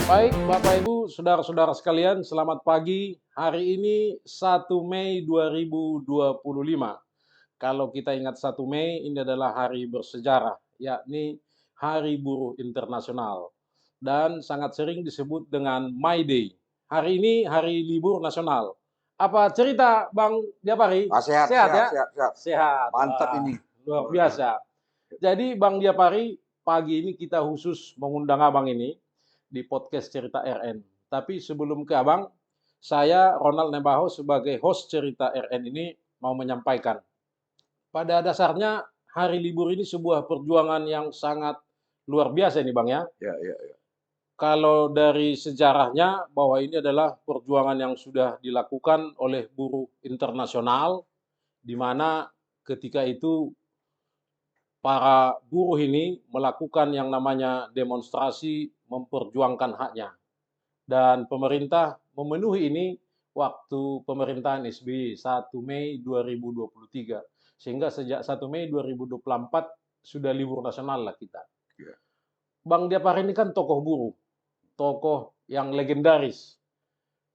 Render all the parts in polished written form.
Baik, Bapak Ibu, saudara-saudara sekalian, selamat pagi. Hari ini 1 Mei 2025. Kalau kita ingat 1 Mei, ini adalah hari bersejarah, yakni Hari Buruh Internasional. Dan sangat sering disebut dengan May Day. Hari ini hari libur nasional. Apa cerita Bang Diapari? Sehat, Sehat sehat, ya? sehat, sehat. Sehat. Mantap Wah, ini. luar biasa. Jadi Bang Diapari, pagi ini kita khusus mengundang Abang ini di podcast Cerita RN. Tapi sebelum ke Abang, saya Ronald Nembaho sebagai host Cerita RN ini mau menyampaikan. Pada dasarnya hari libur ini sebuah perjuangan yang sangat luar biasa ini Bang ya. Ya, ya, ya. Kalau dari sejarahnya bahwa ini adalah perjuangan yang sudah dilakukan oleh buruh internasional, di mana ketika itu para buruh ini melakukan yang namanya demonstrasi memperjuangkan haknya. Dan pemerintah memenuhi ini waktu pemerintahan SBY 1 Mei 2023. Sehingga sejak 1 Mei 2024 sudah libur nasional lah kita. Ya. Bang Diapar ini kan tokoh buruh, tokoh yang legendaris,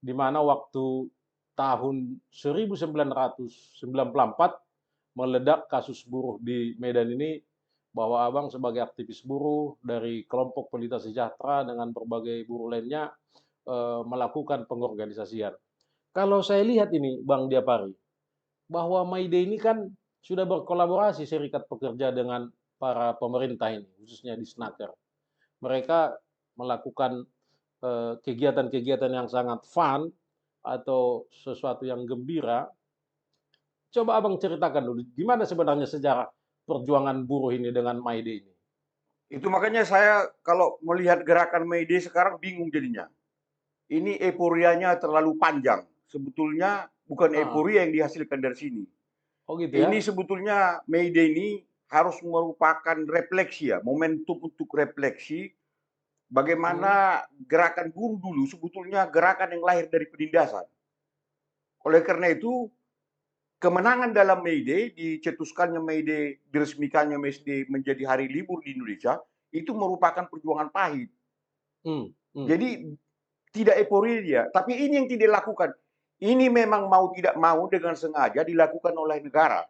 di mana waktu tahun 1994 meledak kasus buruh di Medan ini, bahwa Abang sebagai aktivis buruh dari kelompok Pelita Sejahtera dengan berbagai buruh lainnya melakukan pengorganisasian. Kalau saya lihat ini Bang Diapari, bahwa May Day ini kan sudah berkolaborasi serikat pekerja dengan para pemerintah ini, khususnya di Snaker. Mereka melakukan kegiatan-kegiatan yang sangat fun atau sesuatu yang gembira. Coba Abang ceritakan dulu, gimana sebenarnya sejarah perjuangan buruh ini dengan May Day ini? Itu makanya saya kalau melihat gerakan May Day sekarang bingung jadinya. Ini euforianya terlalu panjang. Sebetulnya bukan Ah, euforia yang dihasilkan dari sini. oh gitu ya? Ini sebetulnya May Day ini harus merupakan refleksi ya, momentum untuk refleksi Hmm. bagaimana gerakan buruh dulu sebetulnya gerakan yang lahir dari penindasan. Oleh karena itu, kemenangan dalam May Day, dicetuskannya May Day, diresmikannya May Day menjadi hari libur di Indonesia, itu merupakan perjuangan pahit. Hmm. Hmm. Jadi tidak euforia, tapi ini yang tidak dilakukan. Ini memang mau tidak mau dengan sengaja dilakukan oleh negara.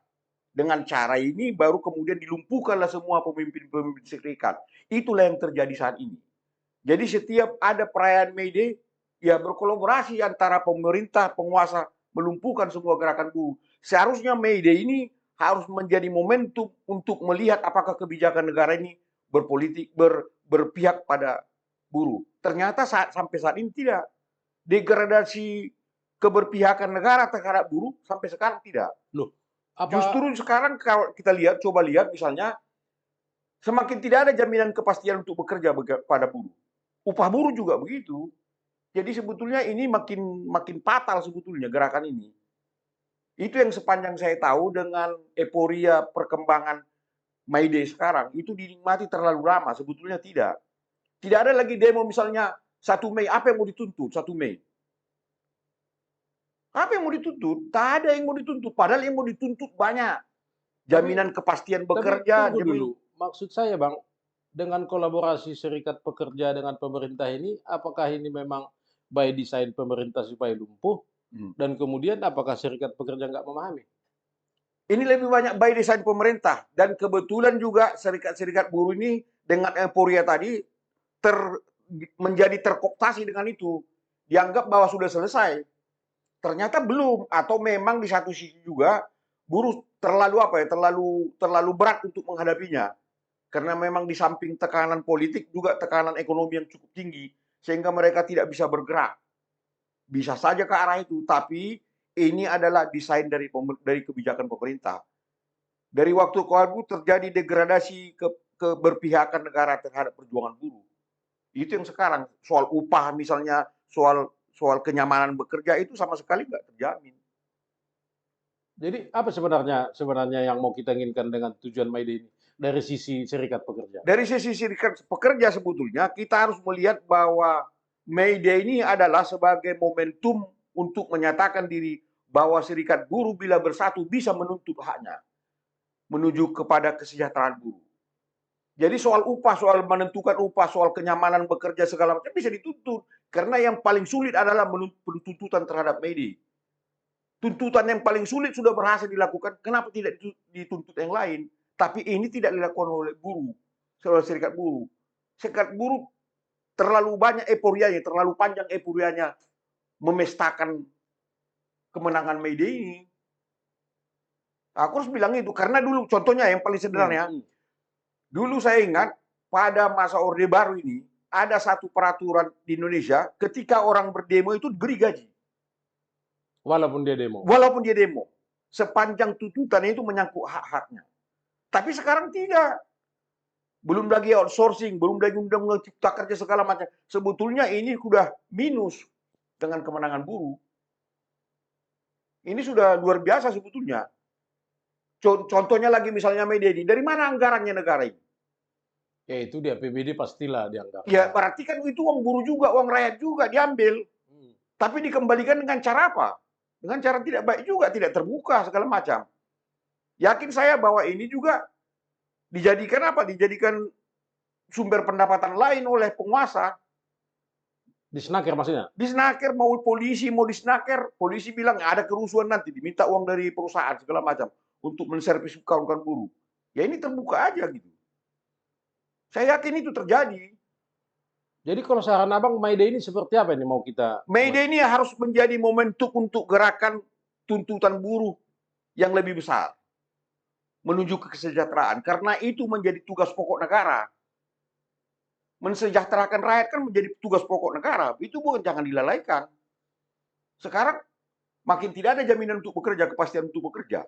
Dengan cara ini baru kemudian dilumpuhkanlah semua pemimpin-pemimpin serikat. Itulah yang terjadi saat ini. Jadi setiap ada perayaan May Day, ya berkolaborasi antara pemerintah, penguasa, melumpuhkan semua gerakan buruh. Seharusnya May Day ini harus menjadi momentum untuk melihat apakah kebijakan negara ini berpihak pada buruh. Ternyata sampai saat ini tidak. Degradasi keberpihakan negara terhadap buruh sampai sekarang tidak. Loh, apa? Justru sekarang kalau kita lihat, coba lihat misalnya, semakin tidak ada jaminan kepastian untuk bekerja pada buruh. Upah buruh juga begitu. Jadi sebetulnya ini makin makin fatal sebetulnya gerakan ini. Itu yang sepanjang saya tahu dengan euforia perkembangan May Day sekarang itu dinikmati terlalu lama, sebetulnya tidak. Tidak ada lagi demo misalnya 1 Mei, apa yang mau dituntut 1 Mei? Apa yang mau dituntut? Tak ada yang mau dituntut, padahal yang mau dituntut banyak. Tapi Jaminan kepastian Tapi bekerja, tunggu dulu, maksud saya Bang, dengan kolaborasi serikat pekerja dengan pemerintah ini, apakah ini memang by design pemerintah supaya lumpuh? Hmm. Dan kemudian apakah serikat pekerja nggak memahami? Ini lebih banyak by design pemerintah. Dan kebetulan juga serikat-serikat buruh ini dengan euforia tadi ter, menjadi terkooptasi dengan itu. Dianggap bahwa sudah selesai. Ternyata belum. Atau memang di satu sisi juga buruh terlalu apa ya, terlalu berat untuk menghadapinya. Karena memang di samping tekanan politik juga tekanan ekonomi yang cukup tinggi. Sehingga mereka tidak bisa bergerak. Bisa saja ke arah itu. Tapi ini adalah desain dari kebijakan pemerintah. Dari waktu ke waktu terjadi degradasi keberpihakan negara terhadap perjuangan buruh. Itu yang sekarang soal upah misalnya, soal soal kenyamanan bekerja itu sama sekali nggak terjamin. Jadi apa sebenarnya yang mau kita inginkan dengan tujuan May Day ini dari sisi serikat pekerja? Dari sisi serikat pekerja sebetulnya kita harus melihat bahwa May Day ini adalah sebagai momentum untuk menyatakan diri bahwa serikat buruh bila bersatu bisa menuntut haknya menuju kepada kesejahteraan buruh. Jadi soal upah, soal menentukan upah, soal kenyamanan bekerja segala macam bisa dituntut. Karena yang paling sulit adalah penuntutan terhadap Mede. Tuntutan yang paling sulit sudah berhasil dilakukan, kenapa tidak dituntut yang lain? Tapi ini tidak dilakukan oleh buruh, oleh serikat buruh. Serikat buruh terlalu banyak euforianya, terlalu panjang euforianya memestakan kemenangan Mede ini. Aku harus bilang itu, karena dulu contohnya yang paling sederhana ya, dulu saya ingat pada masa Orde Baru ini, ada satu peraturan di Indonesia, ketika orang berdemo itu diberi gaji. Walaupun dia demo. Walaupun dia demo. Sepanjang tuntutan itu menyangkut hak-haknya. Tapi sekarang tidak. Belum lagi outsourcing, belum lagi undang-undang cipta kerja segala macam. Sebetulnya ini sudah minus dengan kemenangan buruh. Ini sudah luar biasa sebetulnya. Contohnya lagi misalnya Mede ini, dari mana anggarannya negara ini? Ya itu di APBD pastilah dianggap. Ya berarti kan itu uang buruh juga, uang rakyat juga diambil. Tapi dikembalikan dengan cara apa? Dengan cara tidak baik juga, tidak terbuka segala macam. Yakin saya bahwa ini juga dijadikan apa? Dijadikan sumber pendapatan lain oleh penguasa. Disnaker maksudnya? Disnaker, mau polisi, mau disnaker. Polisi bilang ada kerusuhan nanti, diminta uang dari perusahaan segala macam untuk menservis kawan-kawan buruh. Ya ini terbuka aja gitu. Saya yakin itu terjadi. Jadi kalau saran Abang, Mede ini seperti apa ini mau kita? Mede ini harus menjadi momentum untuk gerakan tuntutan buruh yang lebih besar. Menuju ke kesejahteraan. Karena itu menjadi tugas pokok negara. Mensejahterakan rakyat kan menjadi tugas pokok negara. Itu bukan jangan dilalaikan. Sekarang makin tidak ada jaminan untuk bekerja, kepastian untuk bekerja.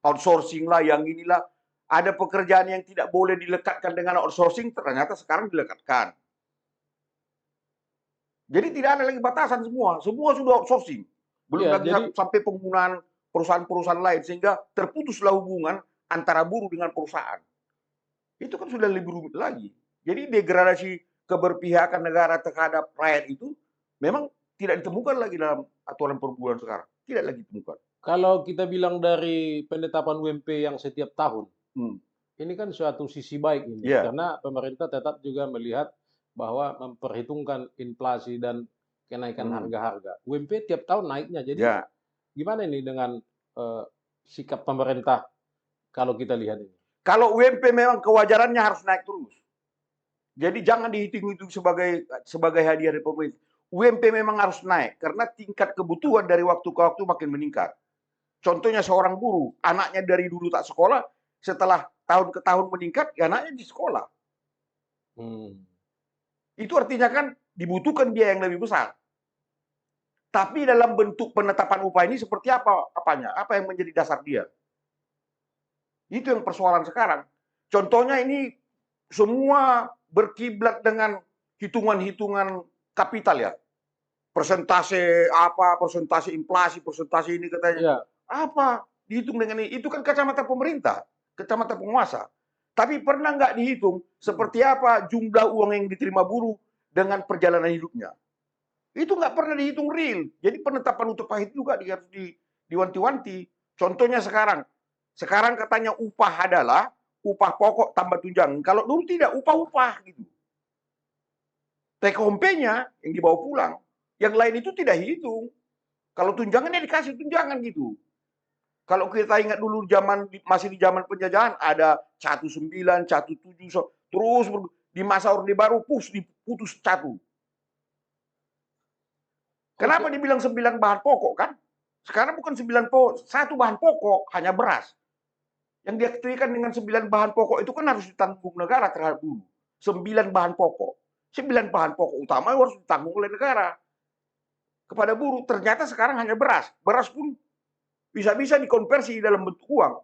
Outsourcing lah, yang inilah. Ada pekerjaan yang tidak boleh dilekatkan dengan outsourcing, ternyata sekarang dilekatkan. Jadi tidak ada lagi batasan semua. Semua sudah outsourcing. Belum Ya, lagi jadi sampai penggunaan perusahaan-perusahaan lain. Sehingga terputuslah hubungan antara buruh dengan perusahaan. Itu kan sudah lebih rumit lagi. Jadi degradasi keberpihakan negara terhadap rakyat itu memang tidak ditemukan lagi dalam aturan perburuan sekarang. Tidak lagi ditemukan. kalau kita bilang dari penetapan UMP yang setiap tahun, ini kan suatu sisi baik ini. Yeah. Karena pemerintah tetap juga melihat bahwa memperhitungkan inflasi dan kenaikan harga-harga. UMP tiap tahun naiknya. Jadi gimana ini dengan sikap pemerintah kalau kita lihat ini? Kalau UMP memang kewajarannya harus naik terus. Jadi jangan dihitung itu sebagai hadiah dari pemerintah. UMP memang harus naik karena tingkat kebutuhan dari waktu ke waktu makin meningkat. Contohnya seorang buruh, anaknya dari dulu tak sekolah, setelah tahun ke tahun meningkat, ya anaknya di sekolah. Itu artinya kan dibutuhkan biaya yang lebih besar. Tapi dalam bentuk penetapan upah ini seperti apa apanya? Apa yang menjadi dasar dia? Itu yang persoalan sekarang. Contohnya ini semua berkiblat dengan hitungan-hitungan kapital ya. Persentase apa, persentase inflasi, persentase ini katanya. Ya. Apa? Dihitung dengan ini. Itu kan kacamata pemerintah, kacamata penguasa. Tapi pernah nggak dihitung seperti apa jumlah uang yang diterima buruh dengan perjalanan hidupnya? Itu nggak pernah dihitung real. Jadi penetapan upah itu juga harus diwanti-wanti. Contohnya sekarang. Sekarang katanya upah adalah upah pokok tambah tunjangan. Kalau dulu tidak, upah-upah gitu. Take home pay-nya yang dibawa pulang. Yang lain itu tidak hitung. Kalau tunjangannya dikasih tunjangan gitu. Kalau kita ingat dulu masih di zaman penjajahan ada 19, 17, terus di masa Orde Baru diputus satu. Kenapa dibilang 9 bahan pokok kan? Sekarang bukan 9 pokok, satu bahan pokok hanya beras. Yang diaktifkan dengan 9 bahan pokok itu kan harus ditanggung negara terhadap buruh. 9 bahan pokok. 9 bahan pokok utama harus ditanggung oleh negara kepada buruh. Ternyata sekarang hanya beras. Beras pun bisa-bisa dikonversi dalam bentuk uang.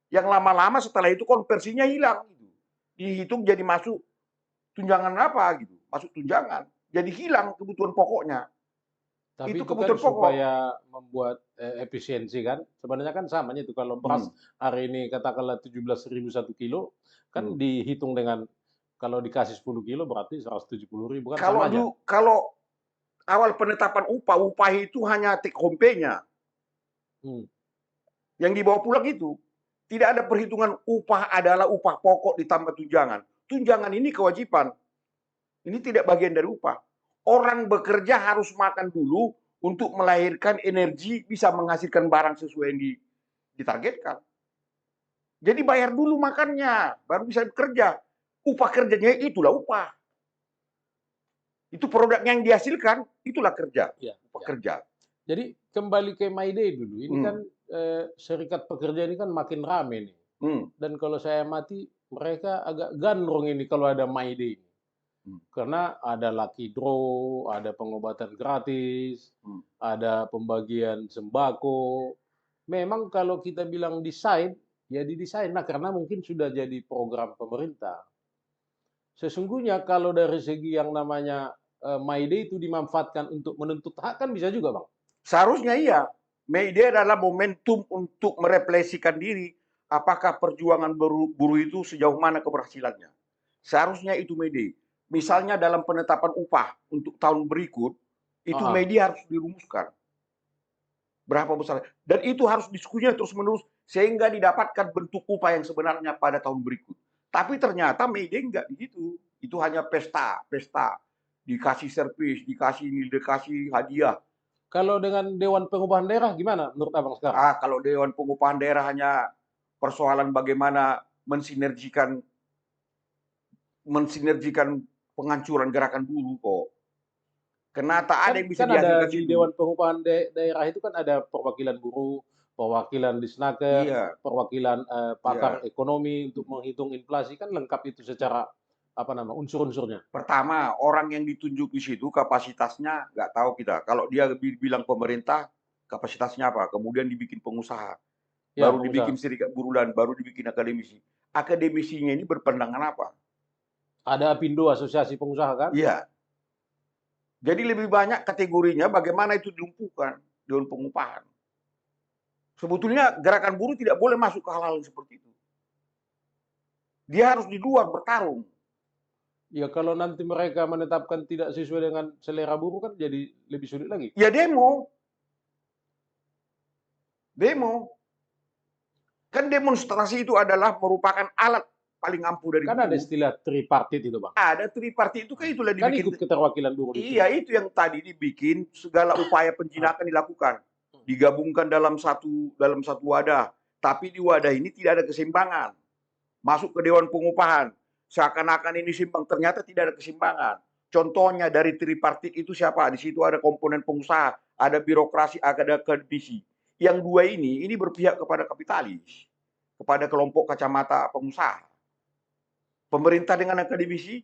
Yang lama-lama setelah itu konversinya hilang. Gitu. Dihitung jadi masuk tunjangan apa gitu. Masuk tunjangan. Jadi hilang kebutuhan pokoknya. Tapi itu itu kebutuhan kan pokok. supaya membuat efisiensi kan. Sebenarnya kan samanya itu kalau beras hari ini katakanlah 17.000 1 kilo. Kan dihitung dengan kalau dikasih 10 kilo berarti 170.000 kan sama aja. Kalau awal penetapan upah itu hanya take home pay-nya. Yang dibawa pulang itu. Tidak ada perhitungan upah adalah upah pokok ditambah tunjangan. Tunjangan ini kewajiban. Ini tidak bagian dari upah. Orang bekerja harus makan dulu untuk melahirkan energi bisa menghasilkan barang sesuai yang ditargetkan. Jadi bayar dulu makannya, baru bisa bekerja. Upah kerjanya itulah upah. Itu produk yang dihasilkan, itulah kerja. Ya, Upah ya. kerja. Jadi kembali ke My Day dulu. Ini kan serikat pekerja ini kan makin rame nih. Dan kalau saya amati mereka agak gandrung ini kalau ada My Day ini. Karena ada lucky draw, ada pengobatan gratis, ada pembagian sembako. Memang kalau kita bilang desain, ya didesain. Nah, karena mungkin sudah jadi program pemerintah. Sesungguhnya kalau dari segi yang namanya My Day itu dimanfaatkan untuk menuntut hak kan bisa juga, Bang. Seharusnya iya. May Day adalah momentum untuk merefleksikan diri. Apakah perjuangan buruh itu sejauh mana keberhasilannya. Seharusnya itu May Day. Misalnya dalam penetapan upah untuk tahun berikut, itu May Day harus dirumuskan. Berapa besar. Dan itu harus diskusinya terus-menerus sehingga didapatkan bentuk upah yang sebenarnya pada tahun berikut. Tapi ternyata May Day enggak begitu. Itu hanya pesta. Dikasih servis, dikasih hadiah. Kalau dengan Dewan Pengupahan Daerah gimana menurut Abang sekarang? Kalau Dewan Pengupahan Daerah hanya persoalan bagaimana mensinergikan penghancuran gerakan buruh kok. Karena tak ada yang bisa dihasilkan di Dewan Pengupahan Daerah itu kan ada perwakilan buruh, perwakilan Disnaker, perwakilan pakar ekonomi untuk menghitung inflasi, kan lengkap itu secara unsur-unsurnya. Pertama, orang yang ditunjuk di situ kapasitasnya nggak tahu kita. Kalau dia bilang pemerintah, kapasitasnya apa? Kemudian dibikin pengusaha, baru dibikin serikat buruh dan baru dibikin akademisi. Akademisinya ini berpandangan apa? Ada Apindo, Asosiasi Pengusaha kan? Iya. Jadi lebih banyak kategorinya bagaimana itu dilumpuhkan Dewan Pengupahan. Sebetulnya gerakan buruh tidak boleh masuk ke hal-hal seperti itu. Dia harus di luar bertarung. Ya kalau nanti mereka menetapkan tidak sesuai dengan selera buruh kan jadi lebih sulit lagi. Ya demo. Kan demonstrasi itu adalah merupakan alat paling ampuh dari kan buruh. Ada istilah tripartit itu, Bang. Ada tripartit itu kan itulah dibikin. Kan ikut keterwakilan buruh itu. Iya, itu yang tadi dibikin segala upaya penjinakan dilakukan. Digabungkan dalam satu wadah. Tapi di wadah ini tidak ada keseimbangan. Masuk ke Dewan Pengupahan. Seakan-akan ini seimbang, ternyata tidak ada keseimbangan. Contohnya dari tripartit itu siapa? Di situ ada komponen pengusaha, ada birokrasi, ada akademisi. Yang dua ini berpihak kepada kapitalis, kepada kelompok kacamata pengusaha. Pemerintah dengan akademisi,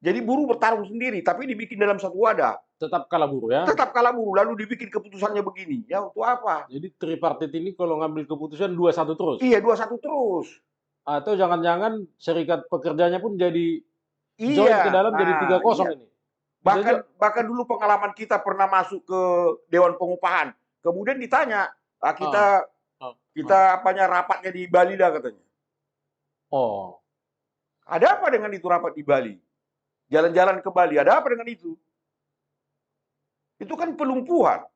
jadi buruh bertarung sendiri, tapi dibikin dalam satu wadah. Tetap kalah buruh ya? Tetap kalah buruh, lalu dibikin keputusannya begini. Ya untuk apa? Jadi tripartit ini kalau ngambil keputusan 2-1 terus? Iya, 2-1 terus. Atau jangan-jangan serikat pekerjanya pun jadi join ke dalam jadi 3-0 ini? Bahkan dulu pengalaman kita pernah masuk ke Dewan Pengupahan. Kemudian ditanya, kita rapatnya di Bali dah katanya. Oh. Ada apa dengan itu rapat di Bali? Jalan-jalan ke Bali, ada apa dengan itu? Itu kan pelumpuhan.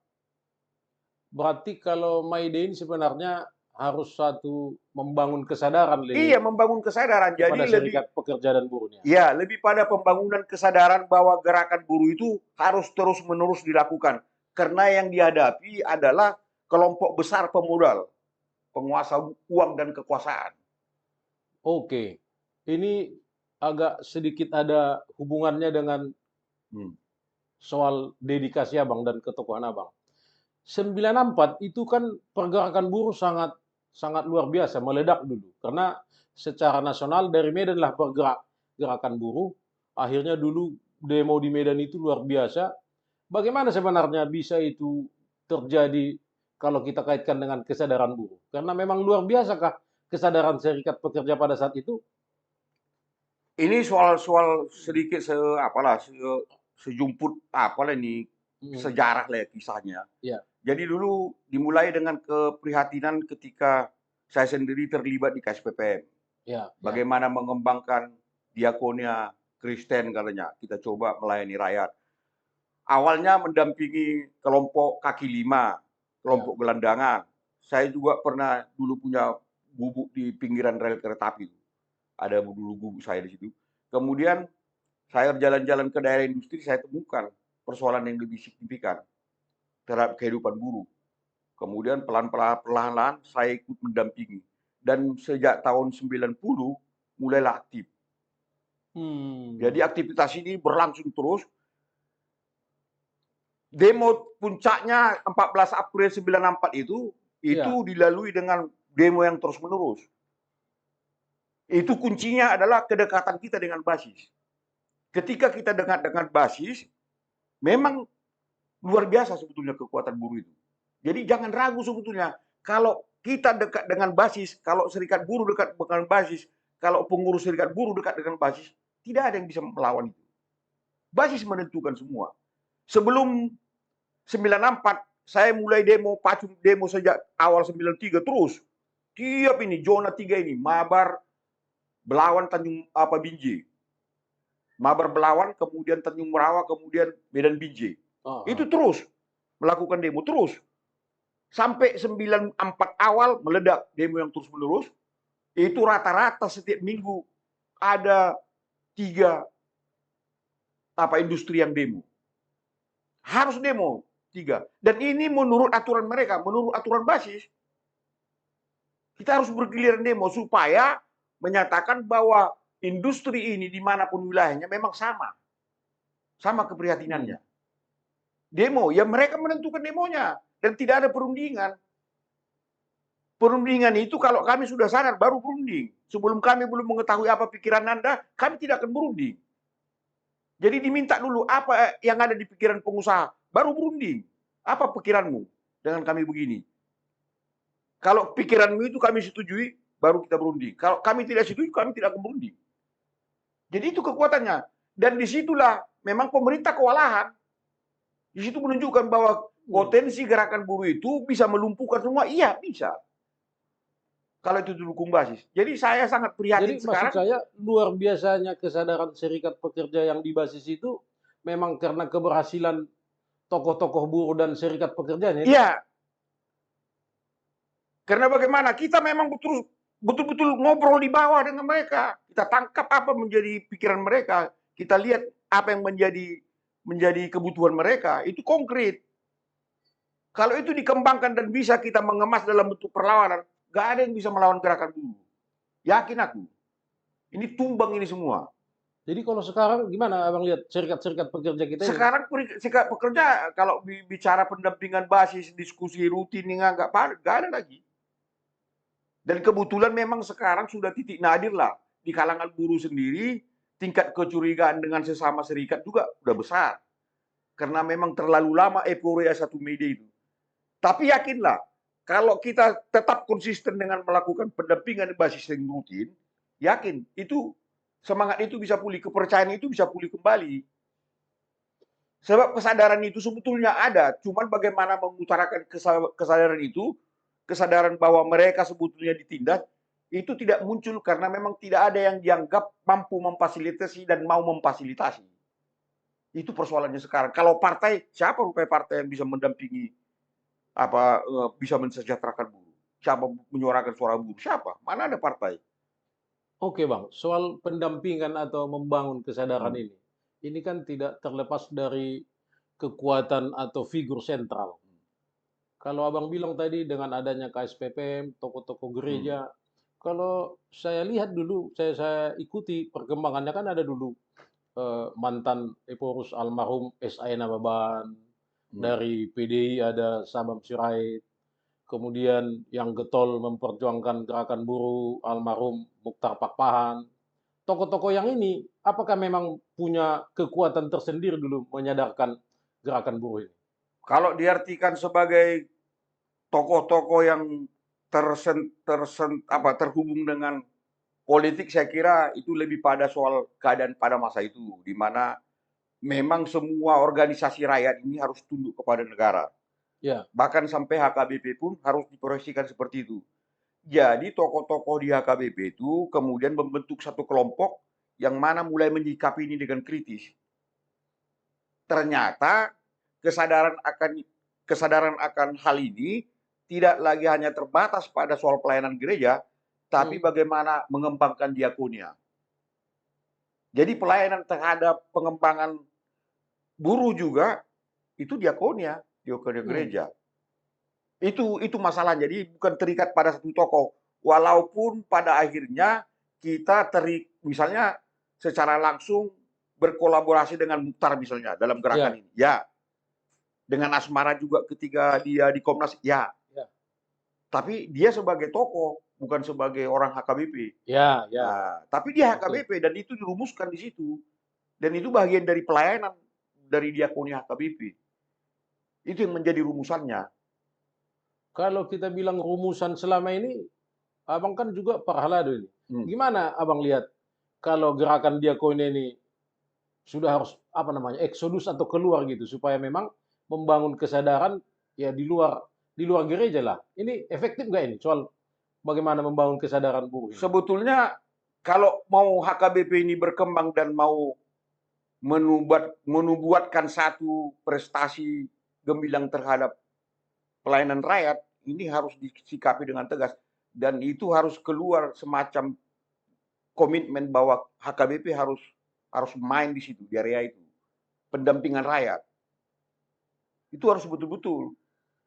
Berarti kalau My Day ini sebenarnya harus membangun kesadaran. Iya, membangun kesadaran. Jadi serikat pekerja dan buruhnya. Iya, lebih pada pembangunan kesadaran bahwa gerakan buruh itu harus terus-menerus dilakukan. Karena yang dihadapi adalah kelompok besar pemodal, penguasa uang dan kekuasaan. Oke. Ini agak sedikit ada hubungannya dengan soal dedikasi Abang dan ketokohan Abang. 94 itu kan pergerakan buruh sangat luar biasa, meledak dulu. Karena secara nasional dari Medan lah gerakan buruh. Akhirnya dulu demo di Medan itu luar biasa. Bagaimana sebenarnya bisa itu terjadi kalau kita kaitkan dengan kesadaran buruh? Karena memang luar biasa kah kesadaran serikat pekerja pada saat itu? Ini soal sedikit sejumput ini sejarah lah kisahnya. Ya. Jadi dulu dimulai dengan keprihatinan ketika saya sendiri terlibat di KSPPM. Ya. Bagaimana mengembangkan diakonia Kristen katanya. Kita coba melayani rakyat. Awalnya mendampingi kelompok kaki lima, kelompok gelandangan. Saya juga pernah dulu punya gubuk di pinggiran rel kereta api. Ada dulu gubuk saya di situ. Kemudian saya jalan-jalan ke daerah industri, saya temukan persoalan yang lebih signifikan terhadap kehidupan buruh. Kemudian perlahan-lahan saya ikut mendampingi. Dan sejak tahun 90 mulailah aktif. Jadi aktivitas ini berlangsung terus. Demo puncaknya 14 April 94 itu Ya. dilalui dengan demo yang terus-menerus. Itu kuncinya adalah kedekatan kita dengan basis. Ketika kita dekat dengan basis, memang luar biasa sebetulnya kekuatan buruh itu. Jadi jangan ragu sebetulnya. Kalau kita dekat dengan basis, kalau serikat buruh dekat dengan basis, kalau pengurus serikat buruh dekat dengan basis, tidak ada yang bisa melawan itu. Basis menentukan semua. Sebelum 94, saya mulai pacu demo sejak awal 93 terus. Tiap ini, zona 3 ini, Mabar, Belawan, Tanjung Binjai. Mabar Belawan, kemudian Tanjung Merawa, kemudian Medan Binjai. Itu terus melakukan demo terus. Sampai 94 awal meledak demo yang terus menerus. Itu rata-rata setiap minggu ada 3 industri yang demo. Harus demo 3. Dan ini menurut aturan mereka, menurut aturan basis. Kita harus bergiliran demo supaya menyatakan bahwa industri ini dimanapun wilayahnya memang sama. Sama keprihatinannya. Demo, ya mereka menentukan demonya. Dan tidak ada perundingan. Perundingan itu kalau kami sudah sadar baru berunding. Sebelum kami belum mengetahui apa pikiran Anda, kami tidak akan berunding. Jadi diminta dulu apa yang ada di pikiran pengusaha, baru berunding. Apa pikiranmu dengan kami begini? Kalau pikiranmu itu kami setujui, baru kita berunding. Kalau kami tidak setuju, kami tidak akan berunding. Jadi itu kekuatannya. Dan disitulah memang pemerintah kewalahan. Di situ menunjukkan bahwa potensi gerakan buruh itu bisa melumpuhkan semua. Iya, bisa. Kalau itu didukung basis. Jadi saya sangat prihatin sekarang. Maksud saya luar biasanya kesadaran serikat pekerja yang di basis itu memang karena keberhasilan tokoh-tokoh buruh dan serikat pekerjanya. Iya. Karena bagaimana? Kita memang betul-betul ngobrol di bawah dengan mereka. Kita tangkap apa menjadi pikiran mereka. Kita lihat apa yang menjadi kebutuhan mereka. Itu konkret. Kalau itu dikembangkan dan bisa kita mengemas dalam bentuk perlawanan, gak ada yang bisa melawan gerakan buruh. Yakin aku. Ini tumbang ini semua. Jadi kalau sekarang gimana Abang lihat serikat-serikat pekerja kita ini? Sekarang serikat pekerja kalau bicara pendampingan basis, diskusi rutin, nggak ada lagi. Dan kebetulan memang sekarang sudah titik nadir lah. Di kalangan buruh sendiri, tingkat kecurigaan dengan sesama serikat juga udah besar. Karena memang terlalu lama euforia 1 Mei itu. Tapi yakinlah, kalau kita tetap konsisten dengan melakukan pendampingan basis yang rutin, yakin itu semangat itu bisa pulih, kepercayaan itu bisa pulih kembali. Sebab kesadaran itu sebetulnya ada, cuman bagaimana mengutarakan kesadaran itu, kesadaran bahwa mereka sebetulnya ditindas, itu tidak muncul karena memang tidak ada yang dianggap mampu memfasilitasi dan mau memfasilitasi. Itu persoalannya sekarang. Kalau partai, siapa rupanya partai yang bisa mendampingi bisa mensejahterakan buruh? Siapa menyuarakan suara buruh? Siapa? Mana ada partai? Oke Bang, soal pendampingan atau membangun kesadaran ini kan tidak terlepas dari kekuatan atau figur sentral. Kalau Abang bilang tadi dengan adanya KSPPM, tokoh-tokoh gereja, kalau saya lihat dulu, saya ikuti perkembangannya kan ada dulu mantan Eporus almarhum S.A. Nababan, dari PDI ada Sabam Sirait, kemudian yang getol memperjuangkan gerakan buruh almarhum Mukhtar Pakpahan. Tokoh-tokoh yang ini, apakah memang punya kekuatan tersendiri dulu menyadarkan gerakan buruh ini? Kalau diartikan sebagai tokoh-tokoh yang terhubung dengan politik, saya kira itu lebih pada soal keadaan pada masa itu, di mana memang semua organisasi rakyat ini harus tunduk kepada negara. Ya. Bahkan sampai HKBP pun harus diproyeksikan seperti itu. Jadi tokoh-tokoh di HKBP itu kemudian membentuk satu kelompok yang mana mulai menyikapi ini dengan kritis. Ternyata kesadaran akan hal ini tidak lagi hanya terbatas pada soal pelayanan gereja, tapi Hmm. bagaimana mengembangkan diakonia. Jadi pelayanan terhadap pengembangan buruh juga itu diakonia Hmm. gereja. Itu masalah. Jadi bukan terikat pada satu tokoh. Walaupun pada akhirnya kita misalnya secara langsung berkolaborasi dengan Mukhtar misalnya dalam Ya, gerakan ini. Ya, dengan Asmara juga ketika dia di Komnas, ya. ya, Tapi dia sebagai tokoh, bukan sebagai orang HKBP. ya, ya. Nah, tapi dia Oke. HKBP dan itu dirumuskan di situ. Dan itu bagian dari pelayanan dari diakoni HKBP. Itu yang menjadi rumusannya. Kalau kita bilang rumusan selama ini, abang kan juga Parhalado ini. Hmm. Gimana abang lihat kalau gerakan diakonia ini sudah harus apa namanya eksodus atau keluar gitu supaya memang membangun kesadaran ya di luar gereja lah. Ini efektif nggak ini soal bagaimana membangun kesadaran buruh ini? Sebetulnya kalau mau HKBP ini berkembang dan mau menubuatkan satu prestasi gemilang terhadap pelayanan rakyat, ini harus disikapi dengan tegas. Dan itu harus keluar semacam komitmen bahwa HKBP harus main di situ, di area itu. Pendampingan rakyat. Itu harus betul-betul.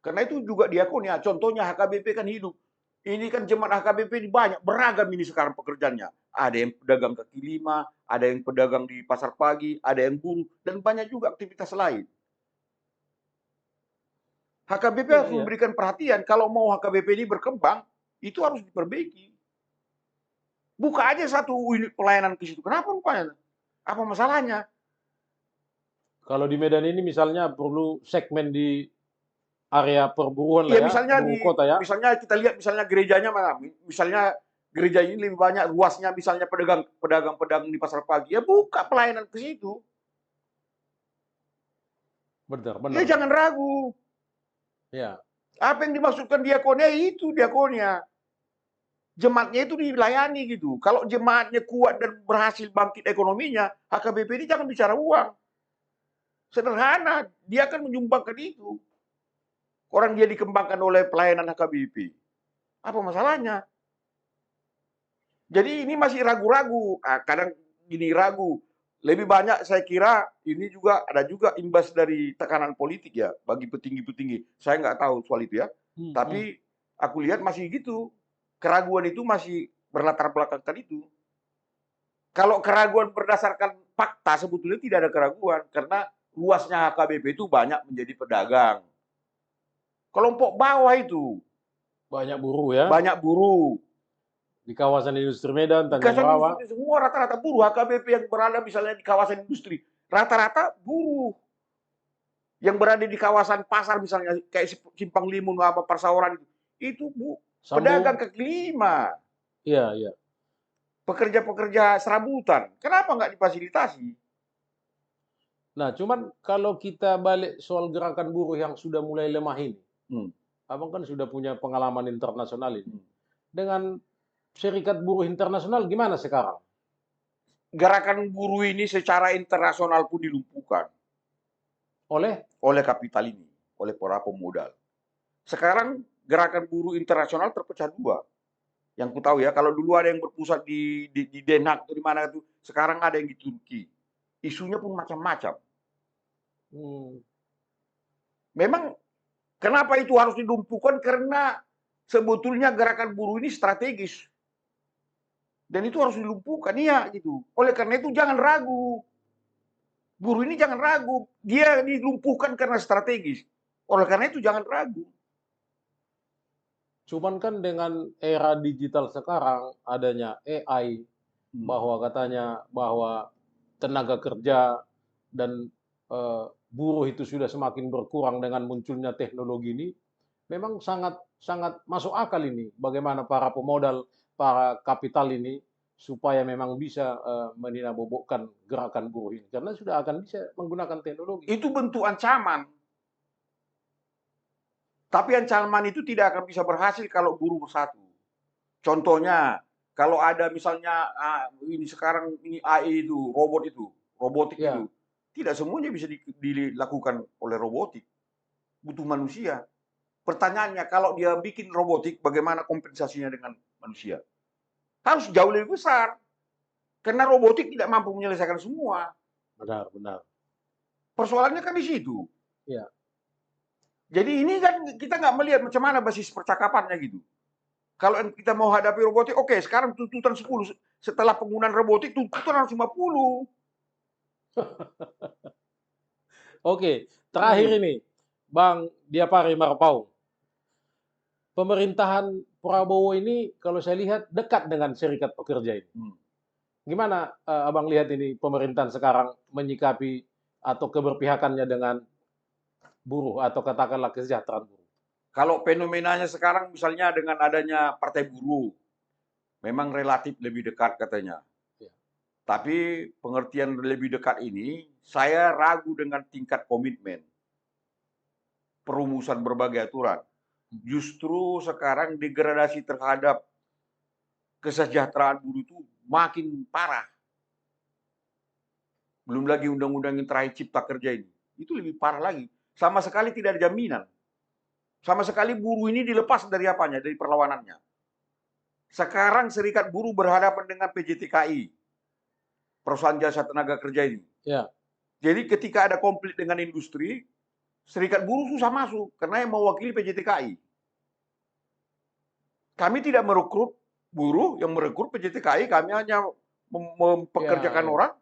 Karena itu juga diakonia. Contohnya HKBP kan hidup. Ini kan jemaat HKBP ini banyak, beragam ini sekarang pekerjaannya. Ada yang pedagang kaki lima, ada yang pedagang di pasar pagi, ada yang buruh, dan banyak juga aktivitas lain. HKBP Iya, harus iya. memberikan perhatian. Kalau mau HKBP ini berkembang, itu harus diperbaiki. Buka aja satu unit pelayanan ke situ. Kenapa rupanya? Apa masalahnya? Kalau di Medan ini misalnya perlu segmen di area perburuan lah Iya, ya, buruh kota ya. misalnya kita lihat misalnya gerejanya mana? Misalnya gereja ini lebih banyak luasnya misalnya pedagang-pedagang di pasar pagi. Ya buka pelayanan ke situ. Benar, Ya benar. jangan ragu. Ya. Apa yang dimaksudkan diakonia itu diakonia. Jemaatnya itu dilayani gitu. Kalau jemaatnya kuat dan berhasil bangkit ekonominya, HKBP ini jangan bicara uang. Sederhana, dia akan menyumbangkan itu. Orang dia dikembangkan oleh pelayanan HKBP. Apa masalahnya? Jadi ini masih ragu-ragu. Kadang gini ragu. Lebih banyak saya kira ini juga ada juga imbas dari tekanan politik ya bagi petinggi-petinggi. Saya nggak tahu soal itu ya. Hmm, hmm. Tapi aku lihat masih gitu. Keraguan itu masih berlatar belakangkan itu. Kalau keraguan berdasarkan fakta sebetulnya tidak ada keraguan karena luasnya HKBP itu banyak menjadi pedagang. Kelompok bawah itu Banyak buruh ya banyak buruh. di kawasan industri Medan, Di Tanjung kawasan Rawa. industri semua rata-rata buruh. HKBP yang berada misalnya di kawasan industri rata-rata buruh. Yang berada di kawasan pasar misalnya kayak Simpang Limun apa Persawaran itu pedagang Sambung. kaki lima, Iya, iya. pekerja-pekerja serabutan. Kenapa nggak difasilitasi? Nah, cuman kalau kita balik soal gerakan buruh yang sudah mulai lemah ini, Hmm. abang kan sudah punya pengalaman internasional ini. Hmm. Dengan serikat buruh internasional gimana sekarang? Gerakan buruh ini secara internasional pun dilumpuhkan Oleh oleh kapital ini, oleh para pemodal. Sekarang gerakan buruh internasional terpecah dua. Yang ku tahu ya, kalau dulu ada yang berpusat di Den Haag atau di mana itu, sekarang ada yang di Turki. Isunya pun macam-macam. hmm, Memang kenapa itu harus dilumpuhkan? Karena sebetulnya gerakan buruh ini strategis. Dan itu harus dilumpuhkan, iya gitu. Oleh karena itu jangan ragu. Buruh ini jangan ragu. Dia dilumpuhkan karena strategis. Oleh karena itu jangan ragu. cuman kan dengan era digital sekarang adanya AI Hmm. bahwa katanya bahwa tenaga kerja dan buruh itu sudah semakin berkurang dengan munculnya teknologi ini, memang sangat sangat masuk akal ini bagaimana para pemodal, para kapital ini supaya memang bisa meninabobokan gerakan buruh ini karena sudah akan bisa menggunakan teknologi. Itu bentuk ancaman. Tapi ancaman itu tidak akan bisa berhasil kalau buruh bersatu. Contohnya, kalau ada misalnya ini sekarang ini AI itu, robotik Ya, itu, tidak semuanya bisa dilakukan oleh robotik. Butuh manusia. Pertanyaannya, kalau dia bikin robotik, bagaimana kompensasinya dengan manusia? harus jauh lebih besar. Karena robotik tidak mampu menyelesaikan semua. Benar, benar. Persoalannya kan di situ. Iya. Jadi ini kan kita nggak melihat macam mana basis percakapannya gitu. Kalau kita mau hadapi robotik, oke, sekarang tuntutan 10. Setelah penggunaan robotik, tuntutan harus 50. Oke, terakhir ini, Bang Diapari Marpaung. Pemerintahan Prabowo ini kalau saya lihat dekat dengan serikat pekerja ini. Gimana Abang lihat ini pemerintahan sekarang menyikapi atau keberpihakannya dengan buruh atau katakanlah kesejahteraan buruh? Kalau fenomenanya sekarang misalnya dengan adanya Partai Buruh, memang relatif lebih dekat katanya. Ya. Tapi pengertian lebih dekat ini, saya ragu dengan tingkat komitmen perumusan berbagai aturan. Justru sekarang degradasi terhadap kesejahteraan buruh itu makin parah. Belum lagi undang-undang yang terakhir Cipta Kerja ini. Itu lebih parah lagi. Sama sekali tidak ada jaminan. Sama sekali buruh ini dilepas dari apanya? Dari perlawanannya. Sekarang serikat buruh berhadapan dengan PJTKI. Perusahaan jasa tenaga kerja ini. Ya. Jadi ketika ada konflik dengan industri, serikat buruh susah masuk. Karena yang mewakili PJTKI. Kami tidak merekrut buruh, yang merekrut PJTKI. Kami hanya mempekerjakan orang.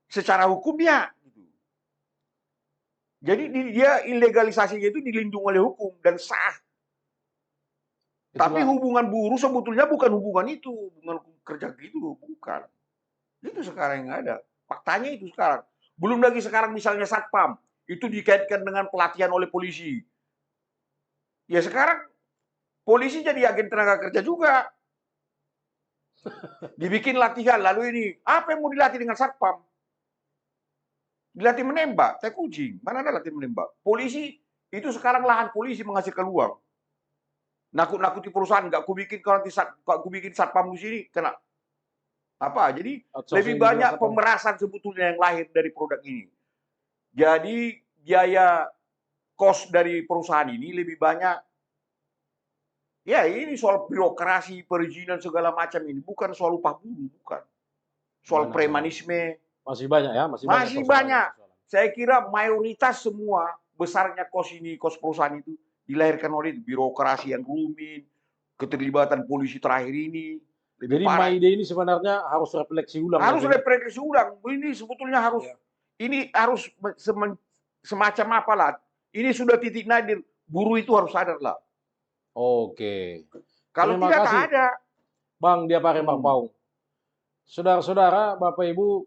Secara hukum ya. Jadi dia ilegalisasinya itu dilindungi oleh hukum dan sah. Itulah. Tapi hubungan buruh sebetulnya bukan hubungan itu, hubungan kerja gitu, bukan. Itu sekarang yang ada. Faktanya itu sekarang. Belum lagi sekarang misalnya Satpam, itu dikaitkan dengan pelatihan oleh polisi. Ya sekarang polisi jadi agen tenaga kerja juga. Dibikin latihan, lalu ini, apa yang mau dilatih dengan Satpam? Dilatih menembak, teh kucing. Mana ada latih menembak? Polisi, itu sekarang lahan polisi menghasilkan uang. Nakut-nakuti perusahaan, nggak ku bikin satpam di sini, kena. Apa? Jadi lebih banyak pemerasan sebetulnya yang lahir dari produk ini. Jadi biaya cost dari perusahaan ini lebih banyak. Ya ini soal birokrasi, perizinan segala macam ini. Bukan soal upah buruh, bukan. Soal premanisme. Masih banyak ya? Masih banyak. Saya kira mayoritas semua besarnya kos perusahaan itu dilahirkan oleh birokrasi yang rumit, keterlibatan polisi terakhir ini. Jadi Mayday ini sebenarnya harus refleksi ulang. Harus refleksi ulang. Ini sebetulnya harus, ini harus semacam apalah. Ini sudah titik nadir. Buruh itu harus sadar lah. Oke. Kalau tidak ada. Bang Diapari Marpaung. Saudara-saudara, Bapak Ibu,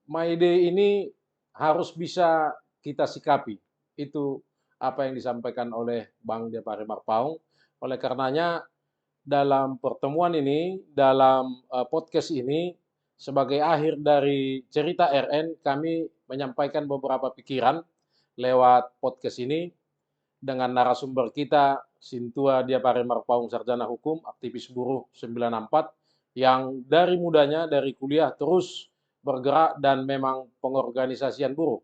Mayday ini harus bisa kita sikapi. Itu apa yang disampaikan oleh Bang Diapari Marpaung. Oleh karenanya, dalam pertemuan ini, dalam podcast ini, sebagai akhir dari cerita RN, kami menyampaikan beberapa pikiran lewat podcast ini dengan narasumber kita, Sintua Diapari Marpaung, sarjana hukum, aktivis buruh 94, yang dari mudanya, dari kuliah terus bergerak dan memang pengorganisasian buruh.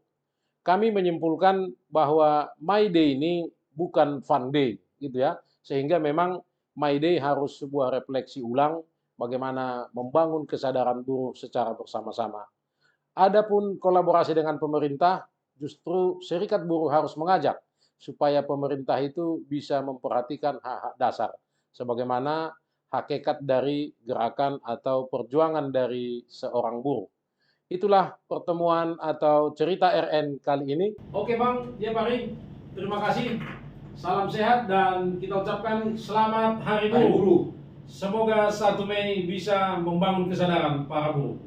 Kami menyimpulkan bahwa Mayday ini bukan fun day, gitu ya, sehingga memang Mayday harus sebuah refleksi ulang bagaimana membangun kesadaran buruh secara bersama-sama. Adapun kolaborasi dengan pemerintah, justru serikat buruh harus mengajak supaya pemerintah itu bisa memperhatikan hak-hak dasar, sebagaimana hakikat dari gerakan atau perjuangan dari seorang buruh. Itulah pertemuan atau cerita RN kali ini. Oke Bang Diapari, terima kasih. Salam sehat dan kita ucapkan selamat Hari Buruh. Semoga 1 Mei bisa membangun kesadaran para buruh.